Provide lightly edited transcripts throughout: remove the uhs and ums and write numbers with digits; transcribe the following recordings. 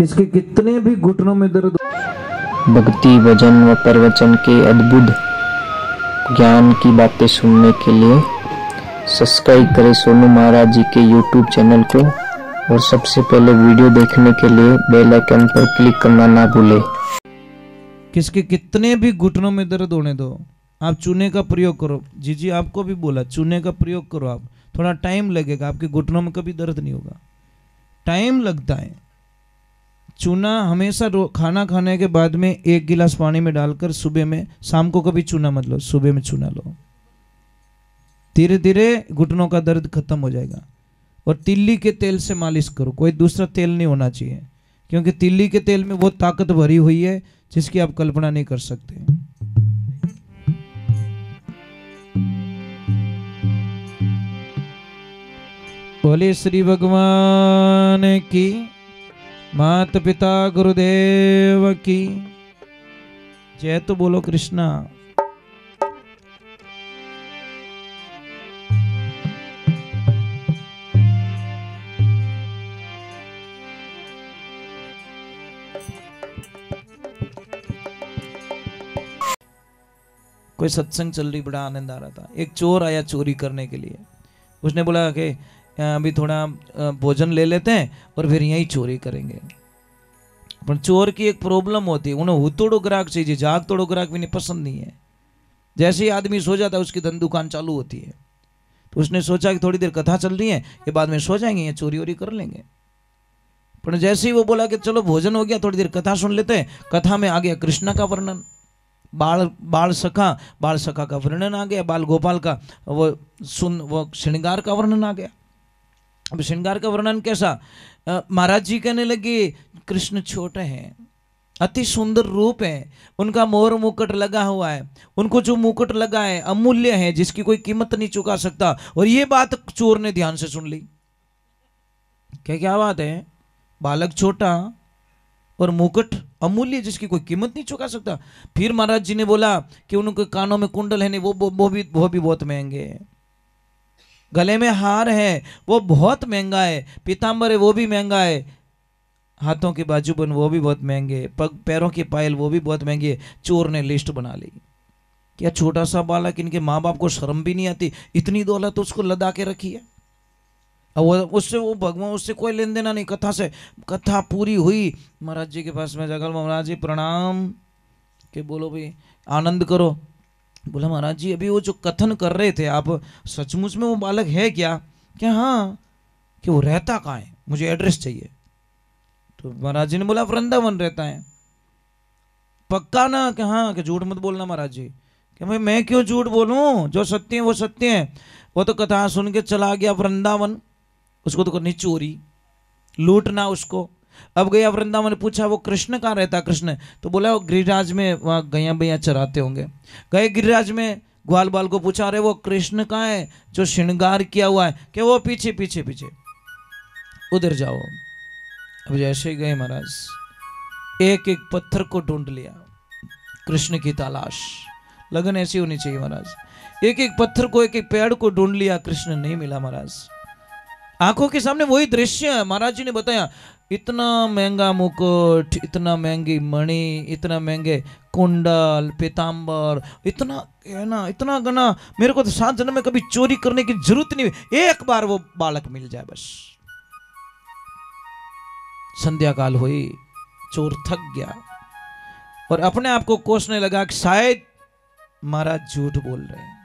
किसके कितने भी घुटनों में दर्द। भक्ति भजन व प्रवचन के अद्भुत ज्ञान की बातें सुनने के लिए सब्सक्राइब करें सोनू महाराज जी के YouTube चैनल को, और सबसे पहले वीडियो देखने के लिए बेल आइकन पर क्लिक करना ना भूलें। किसके कितने भी घुटनों में दर्द होने दो, आप चूने का प्रयोग करो। जी आपको भी बोला चूने का प्रयोग करो। आप थोड़ा टाइम लगेगा, आपके घुटनों में कभी दर्द नहीं होगा, टाइम लगता है। चूना हमेशा खाना खाने के बाद में 1 गिलास पानी में डालकर सुबह में, शाम को कभी चूना मत लो, सुबह में चूना लो। धीरे धीरे घुटनों का दर्द खत्म हो जाएगा। और तिल्ली के तेल से मालिश करो, कोई दूसरा तेल नहीं होना चाहिए, क्योंकि तिल्ली के तेल में वो ताकत भरी हुई है जिसकी आप कल्पना नहीं कर सकते। बोले श्री भगवान की, माता पिता गुरुदेव की जय। तो बोलो कृष्णा। कोई सत्संग चल रही, बड़ा आनंद आ रहा था। एक चोर आया चोरी करने के लिए। उसने बोला कि अभी थोड़ा भोजन ले लेते हैं और फिर यहीं चोरी करेंगे। पर चोर की एक प्रॉब्लम होती है, उन्हें हुतोड़ो ग्राहक चाहिए, जाग तोड़ो ग्राहक भी नहीं पसंद नहीं है। जैसे ही आदमी सो जाता है उसकी धन दुकान चालू होती है। तो उसने सोचा कि थोड़ी देर कथा चल रही है, ये बाद में सो जाएंगे, ये चोरी वोरी कर लेंगे। पर जैसे ही वो बोला कि चलो भोजन हो गया, थोड़ी देर कथा सुन लेते हैं, कथा में आ गया कृष्णा का वर्णन, बाल सखा का वर्णन आ गया, बाल गोपाल का वो श्रृंगार का वर्णन आ गया। अब श्रृंगार का वर्णन कैसा? महाराज जी कहने लगे कृष्ण छोटे हैं, अति सुंदर रूप है, उनका मोर मुकुट लगा हुआ है, उनको जो मुकुट लगा है अमूल्य है, जिसकी कोई कीमत नहीं चुका सकता। और ये बात चोर ने ध्यान से सुन ली। क्या बात है? बालक छोटा और मुकुट अमूल्य, जिसकी कोई कीमत नहीं चुका सकता। फिर महाराज जी ने बोला कि उनके कानों में कुंडल है नहीं, वो भी बहुत महंगे हैं। गले में हार है, वो बहुत महंगा है। पीतांबर है, वो भी महंगा है। हाथों के बाजूबंद वो भी बहुत महंगे, पैरों की पायल वो भी बहुत महंगी है। चोर ने लिस्ट बना ली। क्या छोटा सा बालक, इनके माँ बाप को शर्म भी नहीं आती, इतनी दौलत उसको लदा के रखी है। अब वो भगवान उससे कोई लेन देना नहीं। कथा से कथा पूरी हुई, महाराज जी के पास में जाकर महाराज जी प्रणाम के बोलो भाई आनंद करो। बोला महाराज जी अभी वो जो कथन कर रहे थे आप, सचमुच में वो बालक है क्या? क्या हाँ, कि वो रहता कहाँ है, मुझे एड्रेस चाहिए। तो महाराज जी ने बोला वृंदावन रहता है। पक्का ना? कि हाँ, कि झूठ मत बोलना महाराज जी। कि भाई मैं क्यों झूठ बोलूं, जो सत्य है वो सत्य है। वो तो कथा सुन के चला गया वृंदावन, उसको तो करनी चोरी, लूटना उसको। अब गया वृंदावन, पूछा वो कृष्ण कहाँ रहता? कृष्ण तो बोला वो गिरिराज में, वहाँ गैया भैया चराते होंगे। गए गिरिराज में, ग्वाल बाल को पूछा अरे वो कृष्ण कहाँ है जो श्रृंगार किया हुआ है? कि वो पीछे पीछे पीछे, उधर जाओ। अब जैसे ही गए महाराज, एक एक पत्थर को ढूंढ लिया, कृष्ण की तलाश। लगन ऐसी होनी चाहिए महाराज। एक एक पत्थर को, एक एक पेड़ को ढूंढ लिया, कृष्ण नहीं मिला महाराज। आंखों के सामने वही दृश्य है। महाराज जी ने बताया इतना महंगा मुकुट, इतना महंगी मणि, इतना महंगे कुंडल, पीतांबर, इतना गहना, इतना गहना, मेरे को तो 7 जन्म में कभी चोरी करने की जरूरत नहीं हुई, एक बार वो बालक मिल जाए बस। संध्या काल हुई, चोर थक गया और अपने आप को कोसने लगा कि शायद महाराज झूठ बोल रहे हैं,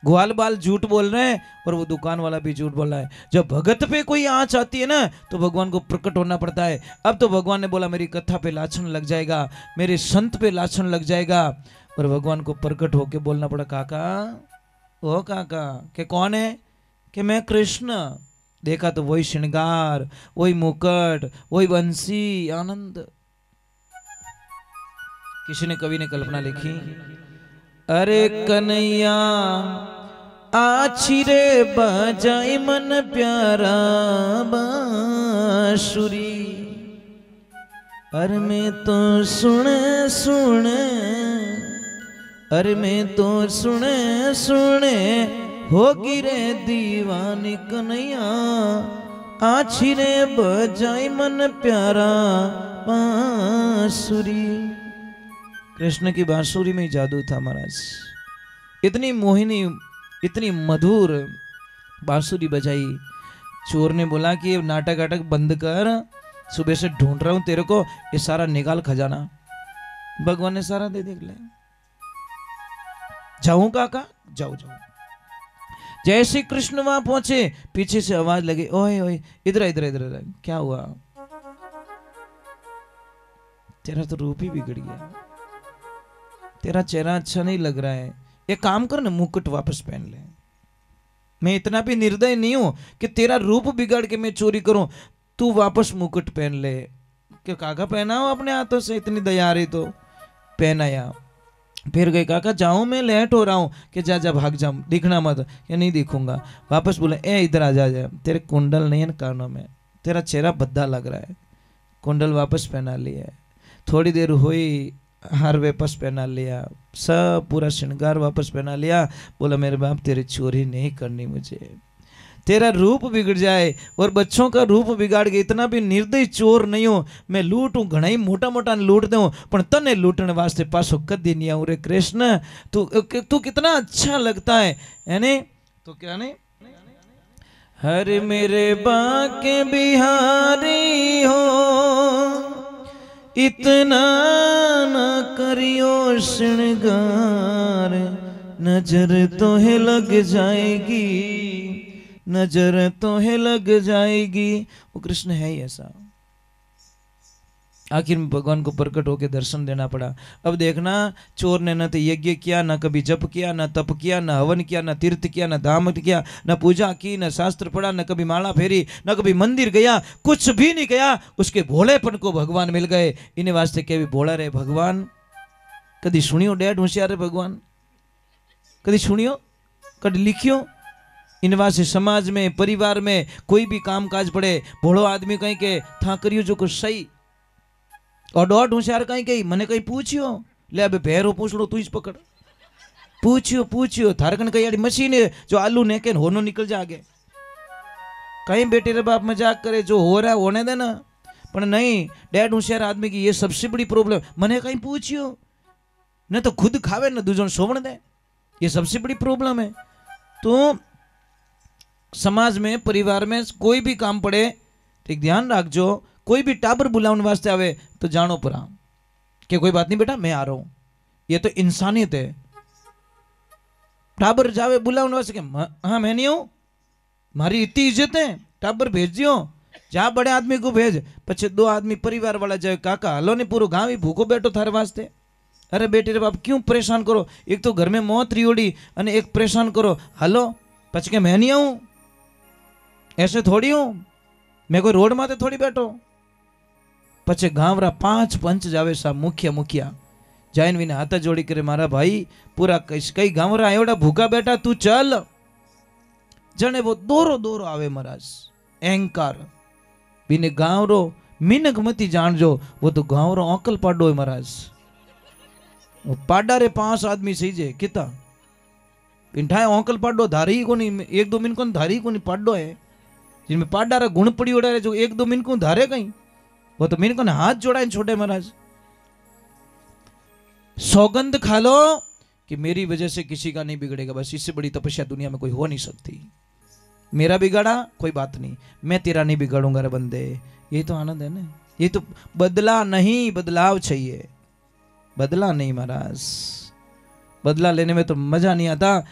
ग्वाल बाल झूठ बोल रहे हैं और वो दुकान वाला भी झूठ बोल रहा है। जब भगत पे कोई आंच आती है ना, तो भगवान को प्रकट होना पड़ता है। अब तो भगवान ने बोला मेरी कथा पे लाछन लग जाएगा, मेरे संत पे लाछन लग जाएगा। और भगवान को प्रकट होके बोलना पड़ा काका, ओ काका। के कौन है? कि मैं कृष्ण। देखा तो वही श्रृंगार, वही मुकुट, वही बंसी, आनंद। किसी ने, कवि ने कल्पना लिखी, अरे कन्हैया आछी रे बजाई मन प्यारा बांसुरी, अरे मैं तो सुने सुने, अरे मैं तो सुने सुने होगी रे दीवानी कन्हैया, आछिरे बजाई मन प्यारा बांसुरी। कृष्ण की बांसुरी में ही जादू था महाराज। इतनी मोहिनी, इतनी मधुर बांसुरी बजाई। चोर ने बोला कि नाटक वाटक बंद कर, सुबह से ढूंढ रहा हूं तेरे को, ये सारा निकाल खजाना। भगवान ने सारा दे दिया। जाऊं काका? जाओ जाओ। जैसे कृष्ण वहां पहुंचे, पीछे से आवाज लगी, ओए ओए इधर इधर इधर। क्या हुआ? तेरा तो रूप ही बिगड़ गया, तेरा चेहरा अच्छा नहीं लग रहा है। एक काम कर ना, मुकुट वापस पहन ले। मैं इतना भी निर्दय नहीं हूं कि तेरा रूप बिगाड़ के मैं चोरी करूं। तू वापस मुकुट पहन ले। क्यों काका? पहनाओ अपने हाथों से, इतनी दया आ रही तो पहनाया। फिर गए, काका जाऊं मैं, लेट हो रहा हूं। कि जा जा भाग जा, दिखना मत। या नहीं दिखूंगा। वापस बोले, ए इधर आ जा, तेरे कुंडल नहीं है ना कानों में, तेरा चेहरा भद्दा लग रहा है। कुंडल वापस पहना लिया। थोड़ी देर हुई, हार वापस पहना लिया, सब पूरा श्रृंगार वापस पहना लिया। बोला मेरे बाप तेरी चोरी नहीं करनी मुझे। तेरा रूप बिगड़ जाए और बच्चों का रूप बिगाड़ के, इतना भी निर्दयी चोर नहीं हो। मैं लूटूं घना ही मोटा मोटा लूट दूं, पर तने लूटने वास्ते पासो कदी नहीं आऊं रे कृष्ण। तू कितना अच्छा लगता है ने? तो क्या नहीं, हर मेरे बाके बिहारी हो, इतना न करियो श्रृंगार, नजर तो है लग जाएगी, नजर तो है लग जाएगी। वो कृष्ण है ही ऐसा। आखिर में भगवान को प्रकट होकर दर्शन देना पड़ा। अब देखना, चोर ने न तो यज्ञ किया, न कभी जप किया, न तप किया, न हवन किया, न तीर्थ किया, न धाम किया, न पूजा की, न शास्त्र पढ़ा, न कभी माला फेरी, न कभी मंदिर गया, कुछ भी नहीं गया। उसके भोलेपन को भगवान मिल गए। इन्हें वास्ते के भी भोला रहे भगवान। कभी सुनियो डैड होशियार है भगवान? कभी सुनियो? कभी लिखियो? इन वास्ते समाज में, परिवार में कोई भी काम काज पड़े, भोलो आदमी कहीं के था करियो जो कुछ सही, और डॉट होशियार कहीं कहीं मने कहीं पूछियो, ले अबे पैरों पूछ लो, तू इस पकड़, पूछियो थारकन कई मशीन है जो आलू नेके होनो निकल जागे। कहीं बेटे रे बाप मजाक करे, जो हो रहा है होने देना। पर नहीं, डैड होशियार आदमी की ये सबसे बड़ी प्रॉब्लम। मने कहीं पूछियो, न तो खुद खावे न दूजों सोवण दे, ये सबसे बड़ी प्रॉब्लम है। तो समाज में, परिवार में कोई भी काम पड़े, ठीक ध्यान रखजो। कोई भी टाबर बुलाने वास्ते आवे तो जानो परा कि कोई बात नहीं बेटा मैं आ रहा हूं। ये तो इंसानियत है। टाबर जावे बुलाने वास्ते के हाँ मैं नहीं हूं, मारी इतनी इज्जत है, टाबर भेज दियो। जा बड़े आदमी को भेज। पछे दो आदमी परिवार वाला जाए, काका हलो ने पूरा गांव ही भूखो बैठो थारे वास्ते। अरे बेटे रे बाप क्यों परेशान करो, एक तो घर में मौत रियोड़ी अने एक परेशान करो। हलो पछ के मैं नहीं आऊं, ऐसे थोड़ी हूं मैं, कोई रोड माते थोड़ी बैठो। पछे गांवरा 5 पंच जावे सा मुखिया जाइन विने हाथ जोड़ी करे, मारा भाई पूरा कई गांवरा एवड़ा भूखा बैठा, तू चल। जने वो दोरो आवे महाराज, अहंकार बिने गांवरो मिनक मती जानजो, वो तो गांवरो अंकल पाडो है महाराज। वो पाडा रे 5 आदमी सही जे किता पिंठाए अंकल पाडो धारी को नहीं, 1-2 मिनट को धारी को नहीं पाडो है, जिनमें पाडा रे गुण पड़ी उड़ा रे, जो 1-2 मिनट को धारे कहीं, वो तो मिनट को हाथ जोड़ा छोटे महाराज। सौगंध खा लो कि मेरी वजह से किसी का नहीं बिगड़ेगा, बस इससे बड़ी तपस्या दुनिया में कोई हो नहीं सकती। मेरा बिगाड़ा कोई बात नहीं, मैं तेरा नहीं बिगाड़ूंगा रे बंदे। ये तो आनंद है ना। ये तो बदला नहीं, बदलाव चाहिए, बदला नहीं महाराज। बदला लेने में तो मजा नहीं आता।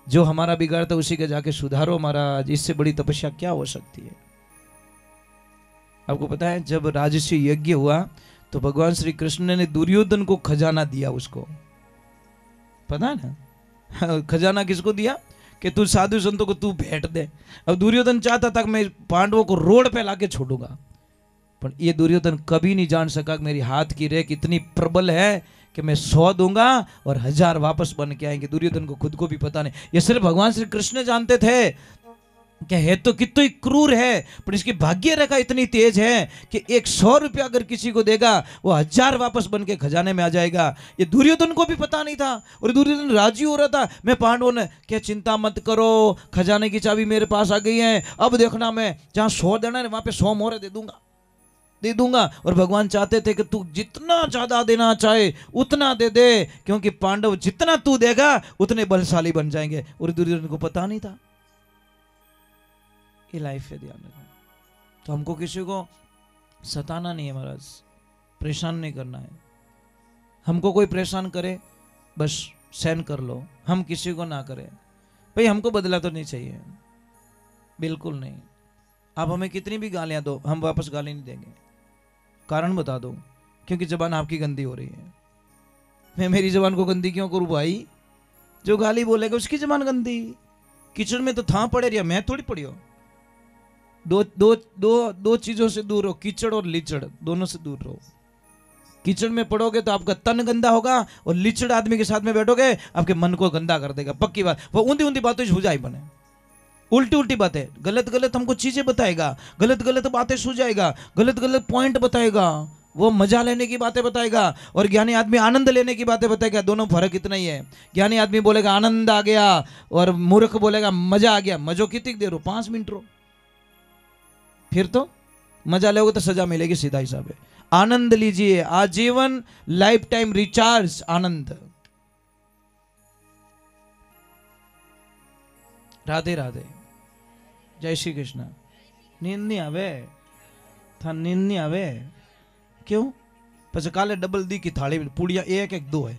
जो हमारा बिगाड़ता उसी के जाके सुधारो महाराज, इससे बड़ी तपस्या क्या हो सकती है। आपको पता है जब राजसी यज्ञ हुआ तो भगवान श्री कृष्ण ने दुर्योधन को खजाना दिया। उसको पता है ना खजाना किसको दिया कि तू साधु संतों को तू भेंट दे। अब दुर्योधन चाहता था कि मैं पांडवों को रोड पे लाके छोड़ूंगा, पर ये दुर्योधन कभी नहीं जान सका कि मेरी हाथ की रेख इतनी प्रबल है कि मैं 100 दूंगा और 1000 वापस बन के आएंगे। दुर्योधन को खुद को भी पता नहीं, ये सिर्फ भगवान श्री कृष्ण जानते थे। क्या है तो कितनी क्रूर है, पर इसकी भाग्य रेखा इतनी तेज है कि 100 रुपया अगर किसी को देगा वो 1000 वापस बन के खजाने में आ जाएगा। ये दुर्योधन को भी पता नहीं था और दुर्योधन राजी हो रहा था। मैं पांडवों ने क्या चिंता मत करो, खजाने की चाबी मेरे पास आ गई है, अब देखना मैं जहां 100 देना है वहां पे 100 मोहरे दे दूंगा। और भगवान चाहते थे कि तू जितना ज्यादा देना चाहे उतना दे दे, क्योंकि पांडव जितना तू देगा उतने बलशाली बन जाएंगे। और दुर्योधन को पता नहीं था। ये लाइफ है, ध्यान रखना। तो हमको किसी को सताना नहीं है महाराज, परेशान नहीं करना है। हमको कोई परेशान करे बस सहन कर लो, हम किसी को ना करें। भाई हमको बदला तो नहीं चाहिए, बिल्कुल नहीं। आप हमें कितनी भी गालियां दो, हम वापस गाली नहीं देंगे। कारण बता दो, क्योंकि जबान आपकी गंदी हो रही है। मैं मेरी जबान को गंदी क्यों करूं भाई? जो गाली बोलेगा उसकी जबान गंदी। किचन में तो था पड़े रहा, मैं थोड़ी पड़ी हो। दो चीजों से दूर रहो, कीचड़ और लीचड़, दोनों से दूर रहो। कीचड़ में पड़ोगे तो आपका तन गंदा होगा, और लीचड़ आदमी के साथ में बैठोगे आपके मन को गंदा कर देगा। पक्की बात, वो ऊंधी ऊंधी बातों सुझाई बने, उल्टी उल्टी बातें, गलत गलत हमको चीजें बताएगा, गलत गलत बातें सुझाएगा, गलत गलत पॉइंट बताएगा, वो मजा लेने की बातें बताएगा। और ज्ञानी आदमी आनंद लेने की बातें बताएगा। दोनों फर्क इतना ही है। ज्ञानी आदमी बोलेगा आनंद आ गया, और मूर्ख बोलेगा मजा आ गया। मजो कितनी देर हो? 5 मिनट रो, फिर तो मजा लोगे तो सजा मिलेगी, सीधा हिसाब है। आनंद लीजिए, आजीवन लाइफ टाइम रिचार्ज आनंद। राधे राधे, जय श्री कृष्ण। नींद नहीं आवे था, नींद नहीं आवे क्यों? પછી કાલે ડબલ દી की थाली पूड़िया 1 1 2 है।